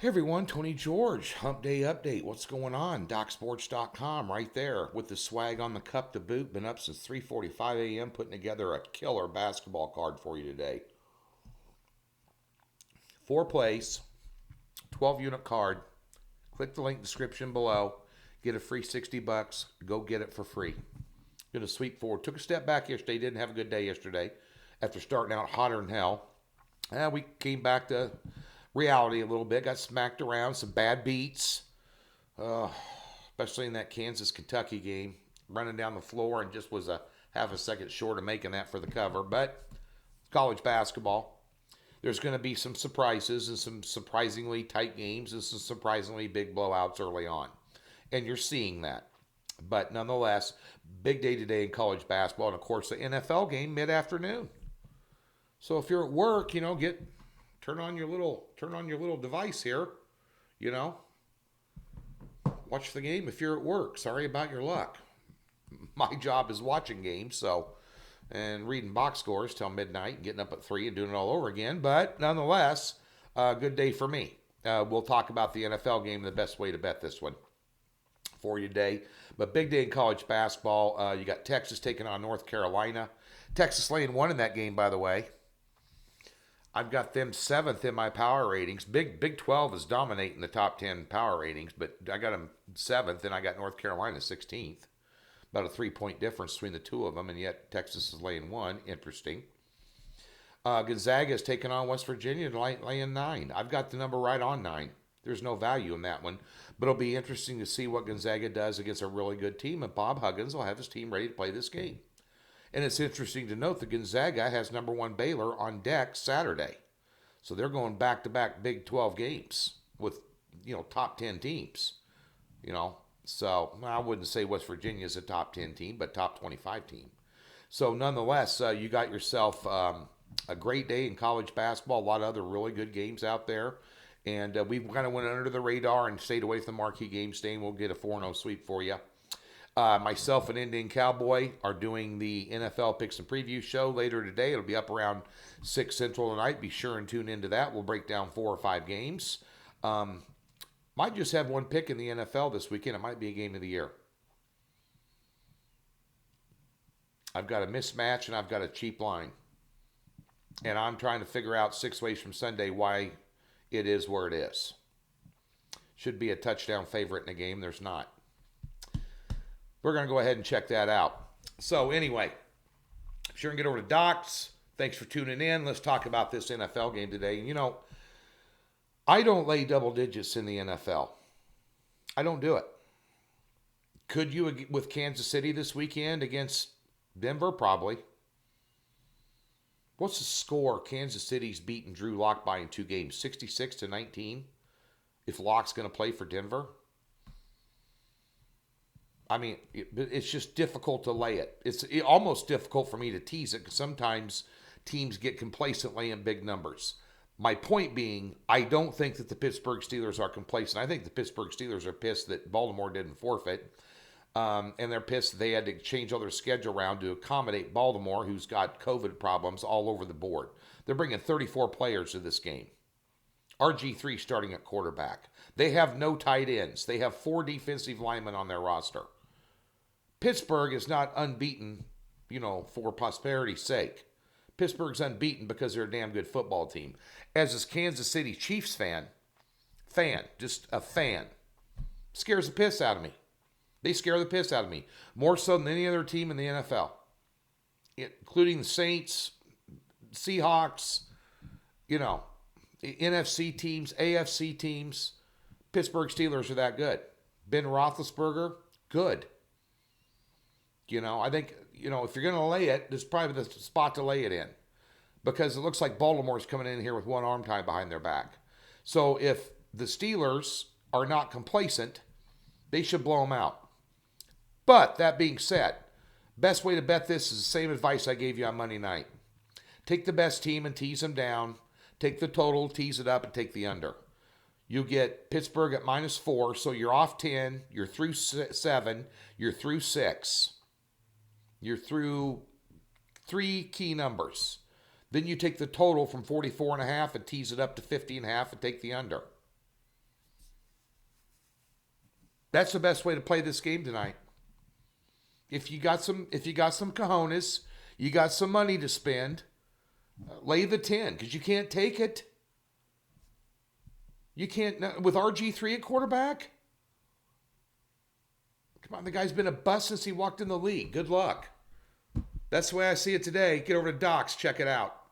Hey everyone, Tony George, Hump Day Update. What's going on? DocSports.com right there with the swag on the cup to boot. Been up since 3:45 a.m. putting together a killer basketball card for you today. 4 plays, 12 unit card. Click the link description below. Get a free 60 bucks. Go get it for free. Gonna sweep forward. Took a step back yesterday. Didn't have a good day yesterday after starting out hotter than hell. We came back to reality a little bit. Got smacked around. Some bad beats, uh, especially in that Kansas-Kentucky game. Running down the floor and just was a half a second short of making that for the cover. But college basketball, there's going to be some surprises and some surprisingly tight games and some surprisingly big blowouts early on. And you're seeing that. But nonetheless, big day today in college basketball. And of course, the NFL game mid-afternoon. So if you're at work, turn on your little device here, watch the game if you're at work. Sorry about your luck. My job is watching games, and reading box scores till midnight and getting up at 3 and doing it all over again. But nonetheless, good day for me. We'll talk about the NFL game, the best way to bet this one for you today. But big day in college basketball. You got Texas taking on North Carolina. Texas laying 1 in that game, by the way. I've got them 7th in my power ratings. Big 12 is dominating the top 10 power ratings, but I got them 7th, and I got North Carolina 16th. About a 3-point difference between the two of them, and yet Texas is laying 1. Interesting. Gonzaga is taking on West Virginia, laying 9. I've got the number right on 9. There's no value in that one, but it'll be interesting to see what Gonzaga does against a really good team, and Bob Huggins will have his team ready to play this game. And it's interesting to note that Gonzaga has number 1 Baylor on deck Saturday. So they're going back-to-back Big 12 games with, top 10 teams. So I wouldn't say West Virginia is a top 10 team, but top 25 team. So nonetheless, you got yourself a great day in college basketball. A lot of other really good games out there. And we kind of went under the radar and stayed away from the marquee game stain. We'll get a 4-0 sweep for you. Myself and Indian Cowboy are doing the NFL Picks and Preview show later today. It'll be up around 6 Central tonight. Be sure and tune into that. We'll break down 4 or 5 games. Might just have one pick in the NFL this weekend. It might be a game of the year. I've got a mismatch and I've got a cheap line. And I'm trying to figure out 6 ways from Sunday why it is where it is. Should be a touchdown favorite in the game. There's not. We're going to go ahead and check that out. So anyway, be sure and get over to Docs. Thanks for tuning in. Let's talk about this NFL game today. I don't lay double digits in the NFL. I don't do it. Could you with Kansas City this weekend against Denver? Probably. What's the score? Kansas City's beaten Drew Lock by in 2 games, 66-19. If Lock's going to play for Denver. I mean, it's just difficult to lay it. It's almost difficult for me to tease it because sometimes teams get complacent laying big numbers. My point being, I don't think that the Pittsburgh Steelers are complacent. I think the Pittsburgh Steelers are pissed that Baltimore didn't forfeit. And they're pissed that they had to change all their schedule around to accommodate Baltimore, who's got COVID problems all over the board. They're bringing 34 players to this game. RG3 starting at quarterback. They have no tight ends. They have 4 defensive linemen on their roster. Pittsburgh is not unbeaten, for prosperity's sake. Pittsburgh's unbeaten because they're a damn good football team. As a Kansas City Chiefs fan, just a fan, scares the piss out of me. They scare the piss out of me. More so than any other team in the NFL. Including the Saints, Seahawks, NFC teams, AFC teams. Pittsburgh Steelers are that good. Ben Roethlisberger, good. I think, if you're going to lay it, this is probably the spot to lay it in. Because it looks like Baltimore's coming in here with one arm tied behind their back. So if the Steelers are not complacent, they should blow them out. But that being said, best way to bet this is the same advice I gave you on Monday night. Take the best team and tease them down. Take the total, tease it up, and take the under. You get Pittsburgh at -4, so you're off 10, you're through 7, you're through 6. You're through 3 key numbers. Then you take the total from 44.5 and tease it up to 50.5 and take the under. That's the best way to play this game tonight. If you got some cojones, you got some money to spend, lay the 10 because you can't take it. You can't with RG3 at quarterback. Come on, the guy's been a bust since he walked in the league. Good luck. That's the way I see it today. Get over to Docs, check it out.